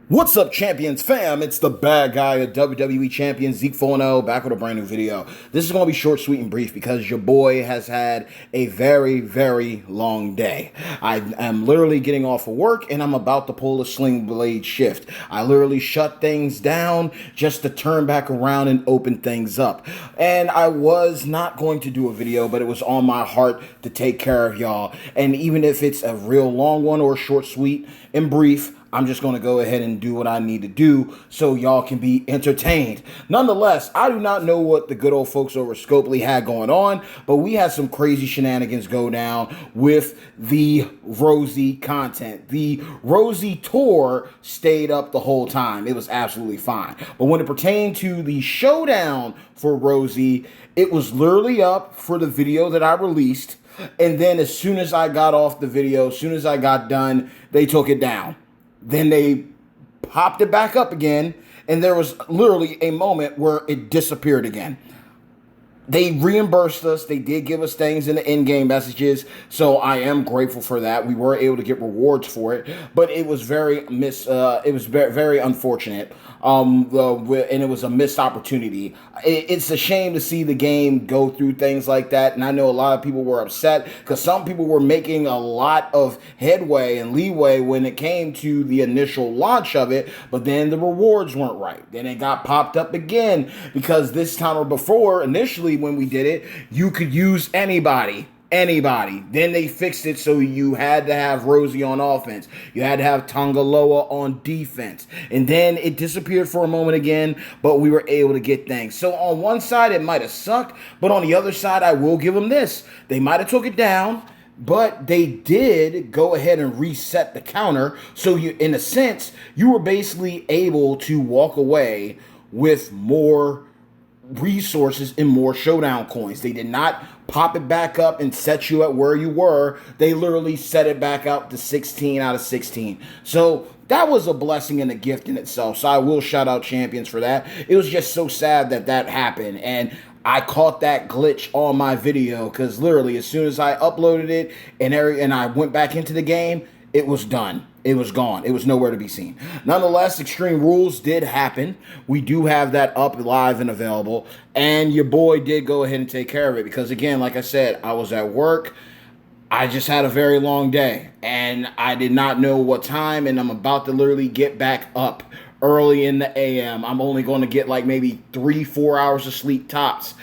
What's up, Champions fam? It's the bad guy, a WWE champion, Zeke FOMO, back with a brand new video. This is going to be short, sweet, and brief because your boy has had a very, very long day. I am literally getting off of work and I'm about to pull a sling blade shift. I literally shut things down just to turn back around and open things up. And I was not going to do a video, but it was on my heart to take care of y'all. And even if it's a real long one or short, sweet, and brief, I'm just going to go ahead and do what I need to do so y'all can be entertained. Nonetheless, I do not know what the good old folks over Scopely had going on, but we had some crazy shenanigans go down with the Rosey content. The Rosey tour stayed up the whole time. It was absolutely fine. But when it pertained to the showdown for Rosey, it was literally up for the video that I released. And then as soon as I got off the video, as soon as I got done, they took it down. Then they popped it back up again, and there was literally a moment where it disappeared again. They reimbursed us. They did give us things in the in-game messages, so I am grateful for that. We were able to get rewards for it, but it was very very unfortunate. And it was a missed opportunity. It's a shame to see the game go through things like that, and I know a lot of people were upset because some people were making a lot of headway and leeway when it came to the initial launch of it, but then the rewards weren't right. Then it got popped up again because this time or before, initially, when we did it, you could use anybody. Then they fixed it so you had to have Rosey on offense. You had to have Tongaloa on defense. And then it disappeared for a moment again, but we were able to get things. So on one side, it might have sucked, but on the other side, I will give them this. They might have took it down, but they did go ahead and reset the counter. So you, in a sense, you were basically able to walk away with more resources and more showdown coins. They did not pop it back up and set you at where you were. They literally set it back up to 16 out of 16. So that was a blessing and a gift in itself. So I will shout out Champions for that. It was just so sad that that happened. And I caught that glitch on my video because literally as soon as I uploaded it and I went back into the game, it was done. It was gone. It was nowhere to be seen. Nonetheless, Extreme Rules did happen. We do have that up live and available. And your boy did go ahead and take care of it. Because again, like I said, I was at work. I just had a very long day. And I did not know what time. And I'm about to literally get back up early in the AM. I'm only going to get like maybe 3-4 hours of sleep tops.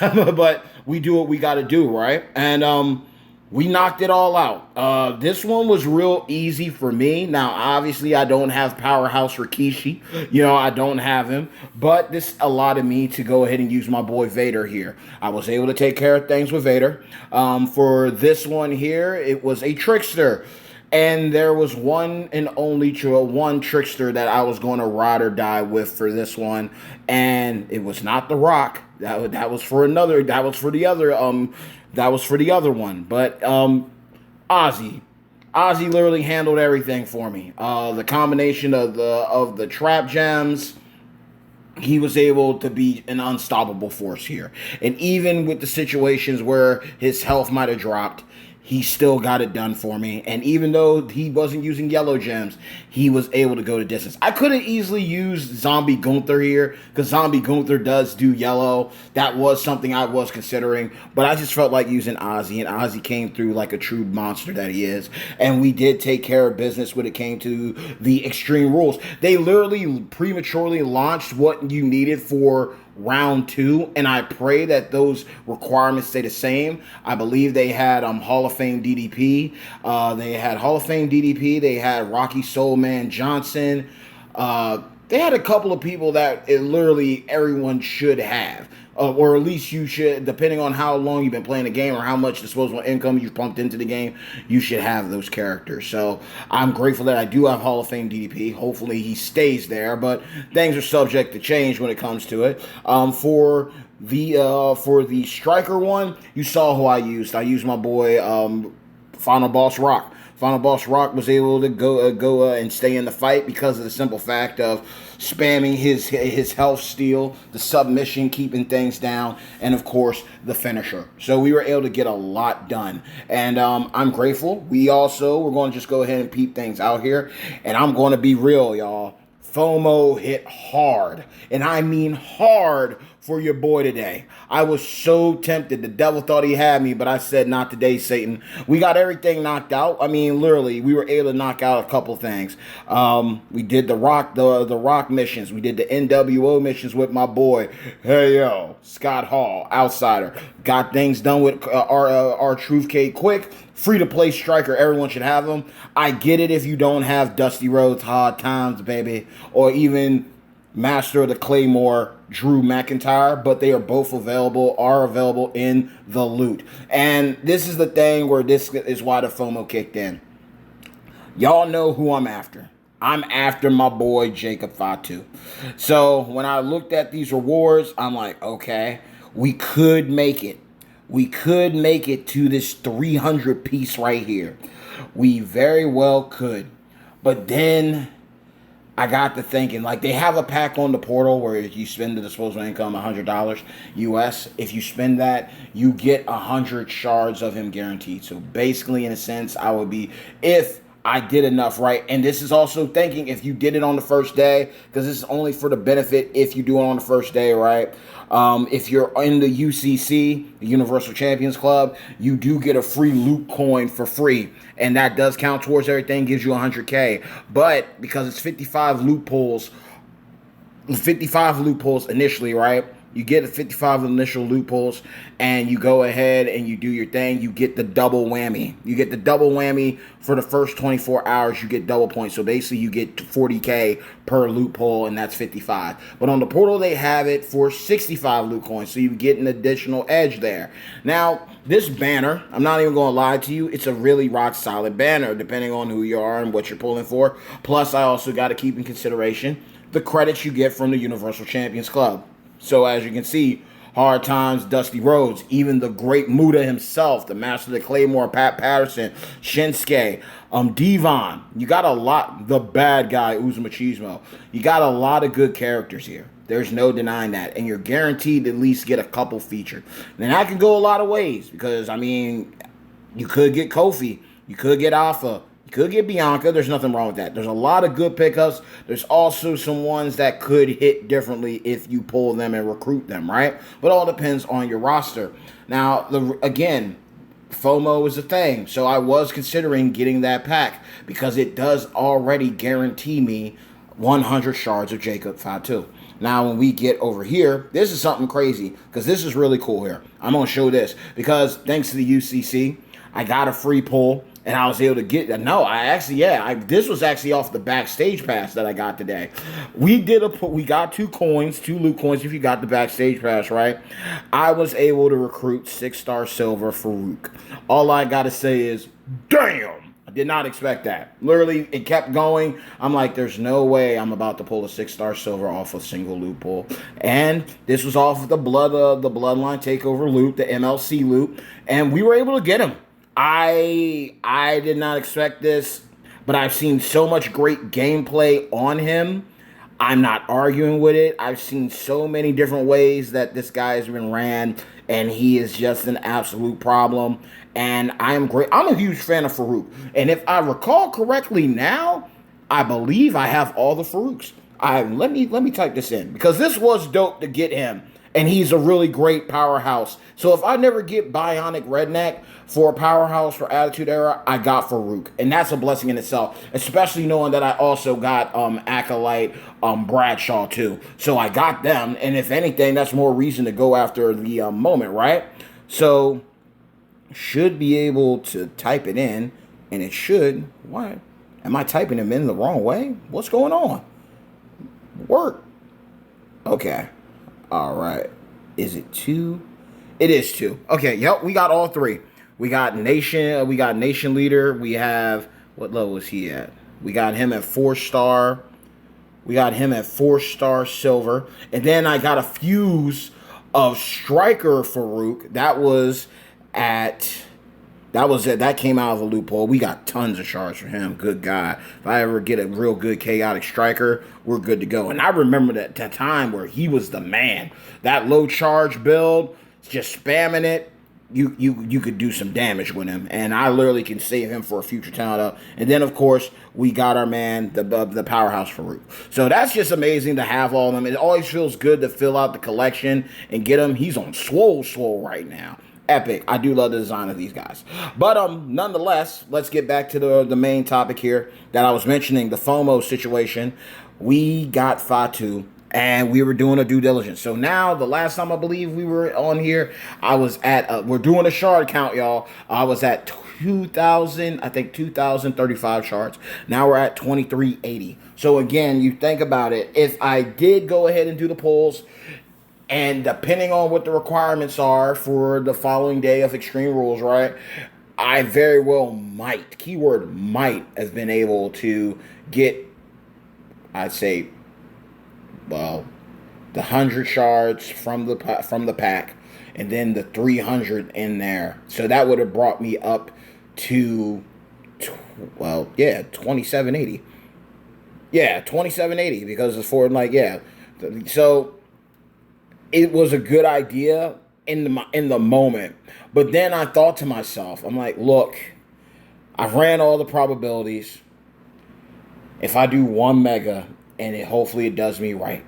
But we do what we got to do, right? And we knocked it all out. This one was real easy for me. Now, obviously, I don't have Powerhouse Rikishi. I don't have him. But this allowed me to go ahead and use my boy Vader here. I was able to take care of things with Vader. For this one here, it was a Trickster. And there was one and only one Trickster that I was going to ride or die with for this one. And it was not The Rock. That was for another. That was for the other. That was for the other one. But Ozzy literally handled everything for me. The combination of the trap gems, he was able to be an unstoppable force here. And even with the situations where his health might have dropped, he still got it done for me. And even though he wasn't using yellow gems, he was able to go to distance. I could have easily used Zombie Gunther here because Zombie Gunther does do yellow. That was something I was considering. But I just felt like using Ozzy. And Ozzy came through like a true monster that he is. And we did take care of business when it came to the Extreme Rules. They literally prematurely launched what you needed for round 2, and I pray that those requirements stay the same. I believe they had Hall of Fame DDP. They had Hall of Fame DDP. They had Rocky Soulman Johnson. They had a couple of people that literally everyone should have. Or at least you should, depending on how long you've been playing the game or how much disposable income you've pumped into the game, you should have those characters. So I'm grateful that I do have Hall of Fame DDP. Hopefully he stays there, but things are subject to change when it comes to it. For the striker one, you saw who I used. I used my boy Final Boss Rock. Final Boss Rock was able to go and stay in the fight because of the simple fact of spamming his health steal, the submission, keeping things down, and of course the finisher. So we were able to get a lot done, and I'm grateful. We're going to just go ahead and peep things out here, and I'm going to be real, y'all. FOMO hit hard, and I mean hard for your boy today. I was so tempted. The devil thought he had me, but I said, not today, Satan. We got everything knocked out. I mean, literally, we were able to knock out a couple things. We did the rock missions. We did the NWO missions with my boy, hey yo, Scott Hall, outsider. Got things done with our Truth K Quick. Free to play striker, everyone should have them. I get it if you don't have Dusty Rhodes, Hard Times, baby, or even Master of the Claymore, Drew McIntyre, but they are both available in the loot. And this is the thing where this is why the FOMO kicked in. Y'all know who I'm after. I'm after my boy Jacob Fatu. So when I looked at these rewards, I'm like, okay, we could make it. We could make it to this 300 piece right here. We very well could. But then I got to thinking, like, they have a pack on the portal where if you spend the disposable income $100 US, if you spend that, you get 100 shards of him guaranteed. So basically, in a sense, I would be, if I did enough right. And this is also thinking if you did it on the first day, because this is only for the benefit if you do it on the first day, right? If you're in the UCC, the Universal Champions Club, you do get a free loot coin for free. And that does count towards everything, gives you 100K. But because it's 55 loopholes initially, right? You get the 55 initial loopholes, and you go ahead and you do your thing. You get the double whammy. You get the double whammy for the first 24 hours. You get double points. So basically, you get 40K per loophole, and that's 55. But on the portal, they have it for 65 loot coins, so you get an additional edge there. Now, this banner, I'm not even going to lie to you, it's a really rock-solid banner, depending on who you are and what you're pulling for. Plus, I also got to keep in consideration the credits you get from the Universal Champions Club. So as you can see, Hard Times, Dusty Rhodes, even the great Muda himself, the Master of the Claymore, Pat Patterson, Shinsuke, Devon. You got a lot, the bad guy, Machismo. You got a lot of good characters here. There's no denying that. And you're guaranteed to at least get a couple featured. And that can go a lot of ways because, I mean, you could get Kofi. You could get Alpha. You could get Bianca. There's nothing wrong with that. There's a lot of good pickups. There's also some ones that could hit differently if you pull them and recruit them, right? But it all depends on your roster. Now, again, FOMO is a thing. So I was considering getting that pack because it does already guarantee me 100 shards of Jacob Fatu. Now, when we get over here, this is something crazy because this is really cool here. I'm going to show this because thanks to the UCC, I got a free pull. And I was able to get, this was actually off the backstage pass that I got today. We got two loot coins if you got the backstage pass, right? I was able to recruit 6-star silver Farouk. All I got to say is, damn, I did not expect that. Literally, it kept going. I'm like, there's no way I'm about to pull a 6-star silver off a single loot pull. And this was off of the Bloodline Takeover loot, the MLC loot. And we were able to get him. I did not expect this, but I've seen so much great gameplay on him. I'm not arguing with it. I've seen so many different ways that this guy has been ran, and he is just an absolute problem. And I'm a huge fan of Farouk. And if I recall correctly now, I believe I have all the Farouks. Let me type this in because this was dope to get him. And he's a really great powerhouse. So if I never get Bionic Redneck for a powerhouse for Attitude Era, I got Farouk. And that's a blessing in itself. Especially knowing that I also got Acolyte Bradshaw too. So I got them. And if anything, that's more reason to go after the moment, right? So should be able to type it in. And it should. What? Am I typing them in the wrong way? What's going on? Work. Okay. All right. Is it 2? It is 2. Okay, yep, we got all 3. We got Nation Leader. We have, what level is he at? We got him at 4-star. We got him at 4-star silver. And then I got a fuse of Striker Farouk. That came out of a loophole. We got tons of shards for him. Good God. If I ever get a real good chaotic striker, we're good to go. And I remember that time where he was the man. That low charge build, just spamming it. you could do some damage with him, and I literally can save him for a future talent up. And then of course we got our man, the powerhouse Farouk. So that's just amazing to have all of them. It always feels good to fill out the collection and get him. He's on swole right now. Epic. I do love the design of these guys. But nonetheless, let's get back to the main topic here that I was mentioning, the FOMO situation. We got Fatu, and we were doing a due diligence. So now, the last time I believe we were on here, I was at, we're doing a shard count, y'all. I was at 2,035 shards. Now we're at 2,380. So again, you think about it. If I did go ahead and do the polls, and depending on what the requirements are for the following day of Extreme Rules, right, I very well might, keyword might, have been able to get, I'd say, well, the 100 shards from the pack, and then the 300 in there. So that would have brought me up to, well, yeah, 2780. Yeah, 2780, because it's for, like, yeah. So it was a good idea in the moment. But then I thought to myself, I'm like, look, I've ran all the probabilities. If I do one mega, and hopefully it does me right.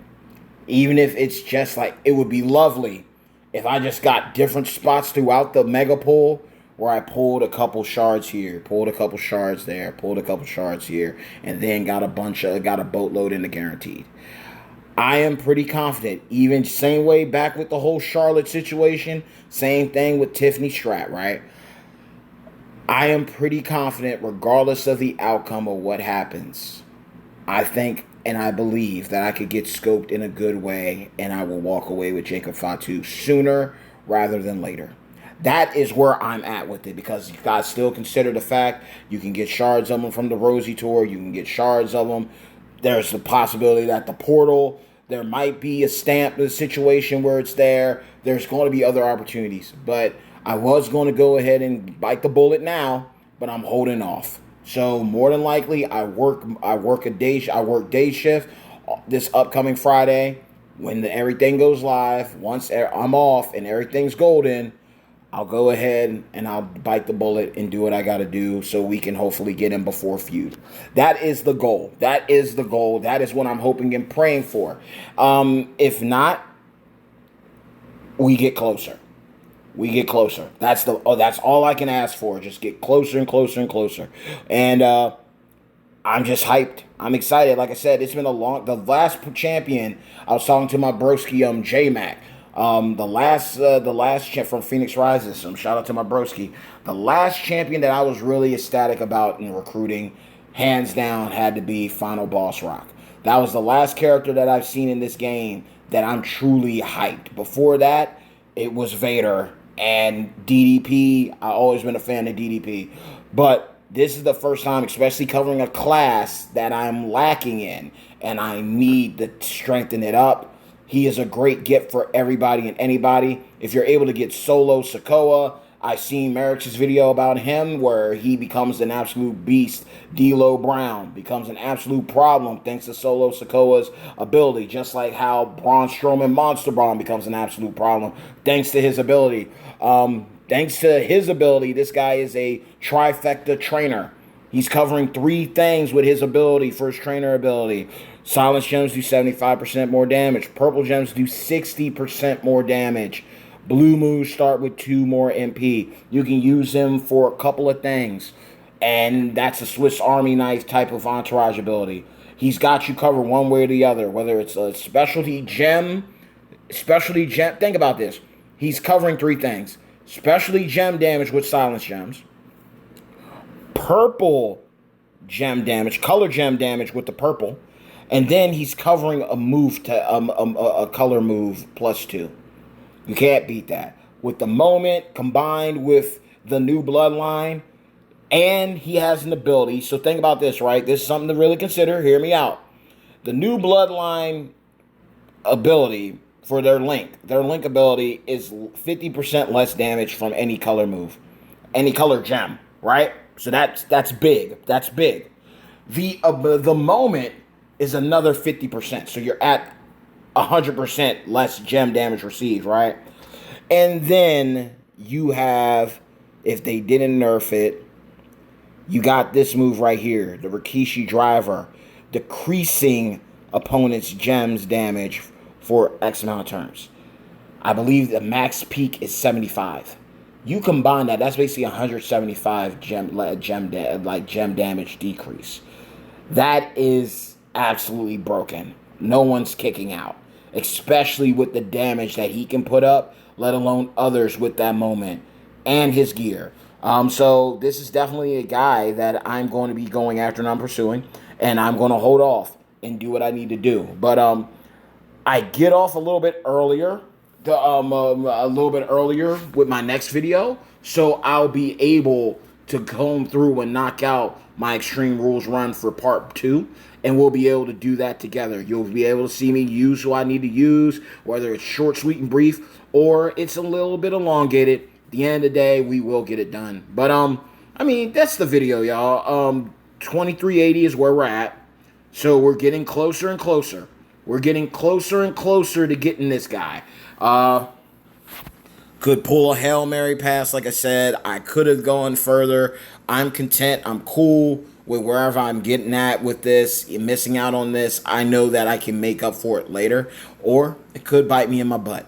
Even if it's just like, it would be lovely if I just got different spots throughout the mega pool where I pulled a couple shards here, pulled a couple shards there, pulled a couple shards here, and then got a boatload in the guaranteed. I am pretty confident, even same way back with the whole Charlotte situation, same thing with Tiffany Strat, right? I am pretty confident regardless of the outcome of what happens. I think and I believe that I could get scoped in a good way, and I will walk away with Jacob Fatu sooner rather than later. That is where I'm at with it, because you guys still consider the fact you can get shards of them from the Rosey tour, you can get shards of them. There's the possibility that the portal, there might be a stamp situation where it's there. There's going to be other opportunities. But I was going to go ahead and bite the bullet now, but I'm holding off. So more than likely, I work day shift this upcoming Friday. When everything goes live, once I'm off and everything's golden, I'll go ahead and I'll bite the bullet and do what I got to do so we can hopefully get him before feud. That is the goal. That is the goal. That is what I'm hoping and praying for. If not, we get closer. We get closer. That's all I can ask for. Just get closer and closer and closer. And I'm just hyped. I'm excited. Like I said, it's been the last champion. I was talking to my broski, J-Mac. The last champ from Phoenix Rises. Shout out to my broski. The last champion that I was really ecstatic about in recruiting, hands down, had to be Final Boss Rock. That was the last character that I've seen in this game that I'm truly hyped. Before that, it was Vader and DDP. I've always been a fan of DDP. But this is the first time, especially covering a class that I'm lacking in, and I need to strengthen it up. He is a great get for everybody and anybody. If you're able to get Solo Sokoa, I've seen Merrick's video about him where he becomes an absolute beast. D'Lo Brown becomes an absolute problem thanks to Solo Sokoa's ability, just like how Braun Strowman Monster Braun becomes an absolute problem thanks to his ability. Thanks to his ability, this guy is a trifecta trainer. He's covering 3 things with his ability for his trainer ability. Silence gems do 75% more damage. Purple gems do 60% more damage. Blue moves start with 2 more MP. You can use them for a couple of things. And that's a Swiss Army knife type of entourage ability. He's got you covered one way or the other. Whether it's a specialty gem. Think about this. He's covering 3 things. Specialty gem damage with silence gems. Purple gem damage. Color gem damage with the purple. And then he's covering a move to a color move +2. You can't beat that. With the moment combined with the new bloodline, and he has an ability. So think about this, right? This is something to really consider. Hear me out. The new bloodline ability for their link ability is 50% less damage from any color move, any color gem, right? So that's big. That's big. The moment is another 50%. So you're at 100% less gem damage received, right? And then you have, if they didn't nerf it, you got this move right here, the Rikishi driver, decreasing opponent's gems damage for X amount of turns. I believe the max peak is 75. You combine that, that's basically 175 gem damage decrease. That is absolutely broken. No one's kicking out, especially with the damage that he can put up, let alone others with that moment and his gear. So this is definitely a guy that I'm going to be going after and I'm pursuing, and I'm going to hold off and do what I need to do. But I get off a little bit earlier, with my next video, so I'll be able to comb through and knock out my Extreme Rules run for part 2, and we'll be able to do that together. You'll be able to see me use who I need to use, whether it's short, sweet, and brief, or it's a little bit elongated. At the end of the day, we will get it done. But I mean, that's the video, y'all. 2380 is where we're at, so we're getting closer and closer. We're getting closer and closer to getting this guy. Could pull a Hail Mary pass, like I said. I could have gone further. I'm content. I'm cool with wherever I'm getting at with this. Missing out on this, I know that I can make up for it later. Or it could bite me in my butt.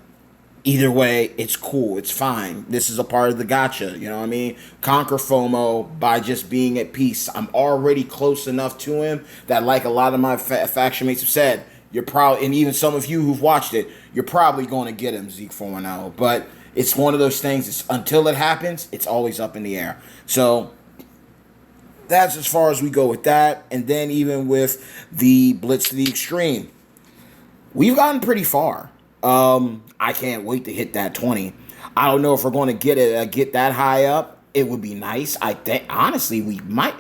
Either way, it's cool. It's fine. This is a part of the gotcha. You know what I mean? Conquer FOMO by just being at peace. I'm already close enough to him that, like a lot of my faction mates have said, you're probably, and even some of you who've watched it, you're probably going to get him, Zeke 410. But it's one of those things, it's, until it happens, it's always up in the air. So that's as far as we go with that. And then even with the Blitz to the Extreme, we've gotten pretty far. I can't wait to hit that 20. I don't know if we're going to get that high up. It would be nice. I think, honestly, we might.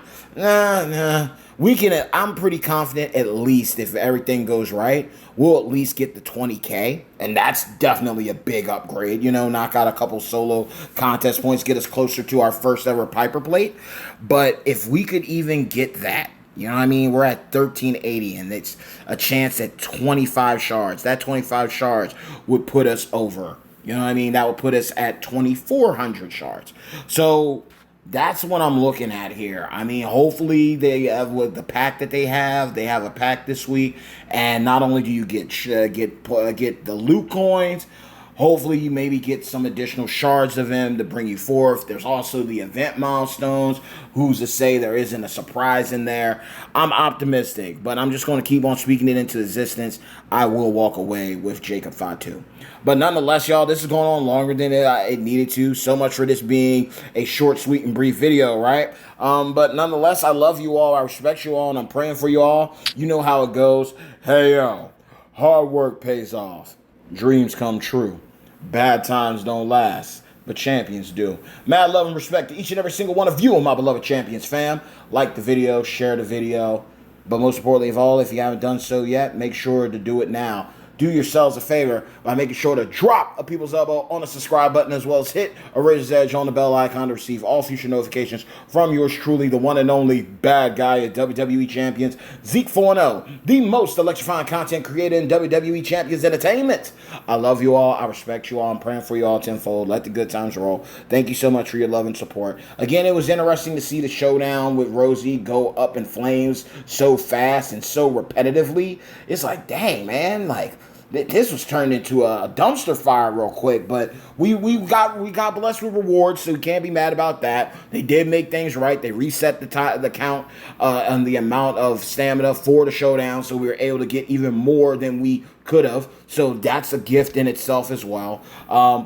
We can. I'm pretty confident, at least if everything goes right, we'll at least get the 20K, and that's definitely a big upgrade. You know, knock out a couple solo contest points, get us closer to our first ever Piper Plate. But if we could even get that, you know what I mean? We're at 1380, and it's a chance at 25 shards. That 25 shards would put us over. You know what I mean? That would put us at 2,400 shards. So that's what I'm looking at here. I mean, hopefully they have, with the pack that they have a pack this week, and not only do you get the loot coins, hopefully you maybe get some additional shards of him to bring you forth. There's also the event milestones. Who's to say there isn't a surprise in there? I'm optimistic, but I'm just going to keep on speaking it into existence. I will walk away with Jacob Fatu. But nonetheless, y'all, this is going on longer than it needed to. So much for this being a short, sweet, and brief video, right? But nonetheless, I love you all. I respect you all, and I'm praying for you all. You know how it goes. Hey, yo, hard work pays off. Dreams come true. Bad times don't last, but champions do. Mad love and respect to each and every single one of you, my beloved champions fam. Like the video, share the video, but most importantly of all, if you haven't done so yet, make sure to do it now. Do yourselves a favor by making sure to drop a people's elbow on the subscribe button, as well as hit a razor's edge on the bell icon to receive all future notifications from yours truly, the one and only bad guy at WWE Champions, Zeke 410, the most electrifying content creator in WWE Champions Entertainment. I love you all. I respect you all. I'm praying for you all tenfold. Let the good times roll. Thank you so much for your love and support. Again, it was interesting to see the showdown with Rosey go up in flames so fast and so repetitively. It's like, dang, man, like, this was turned into a dumpster fire real quick, but we got blessed with rewards, so we can't be mad about that. They did make things right. They reset the count and the amount of stamina for the showdown, so we were able to get even more than we could have. So that's a gift in itself as well.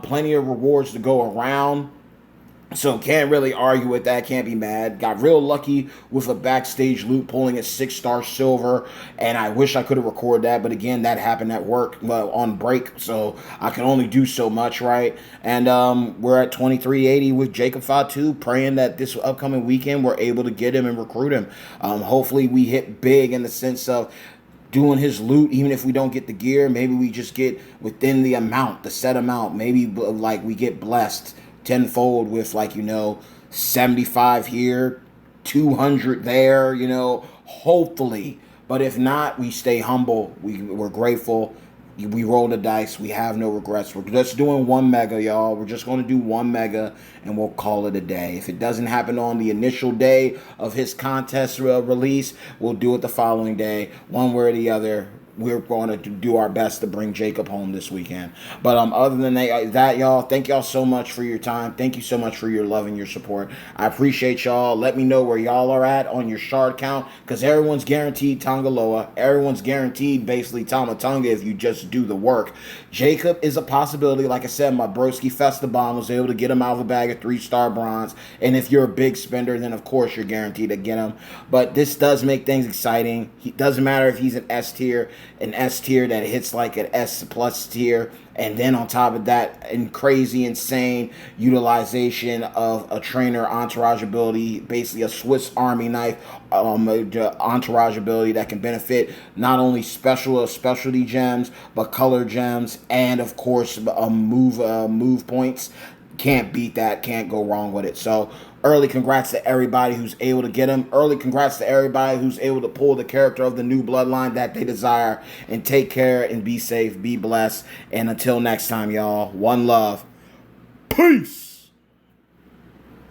Plenty of rewards to go around. So can't really argue with that. Can't be mad. Got real lucky with a backstage loot pulling a 6-star silver, and I wish I could have recorded that, but again, that happened at work on break, so I can only do so much, right? And we're at 2380 with Jacob Fatu, praying that this upcoming weekend we're able to get him and recruit him. Hopefully we hit big in the sense of doing his loot. Even if we don't get the gear, maybe we just get within the amount, the set amount. Maybe like we get blessed tenfold with, like, 75 here, 200 there, hopefully. But if not, we stay humble. We're grateful. We roll the dice. We have no regrets. We're just doing one mega, y'all. We're just going to do one mega, and we'll call it a day. If it doesn't happen on the initial day of his contest release, we'll do it the following day. One way or the other, we're going to do our best to bring Jacob home this weekend. But other than that, y'all, thank y'all so much for your time. Thank you so much for your love and your support. I appreciate y'all. Let me know where y'all are at on your shard count, because everyone's guaranteed Tongaloa. Everyone's guaranteed basically Tamatonga if you just do the work. Jacob is a possibility. Like I said, my broski Festabon was able to get him out of the bag of 3-star bronze. And if you're a big spender, then of course you're guaranteed to get him. But this does make things exciting. It doesn't matter if he's an S tier that hits like an S plus tier, and then on top of that, in crazy, insane utilization of a trainer entourage ability, basically a Swiss Army knife entourage ability that can benefit not only specialty gems, but color gems, and of course move points. Can't beat that. Can't go wrong with it. So early congrats to everybody who's able to get him. Early congrats to everybody who's able to pull the character of the new bloodline that they desire. And take care and be safe. Be blessed. And until next time, y'all. One love. Peace.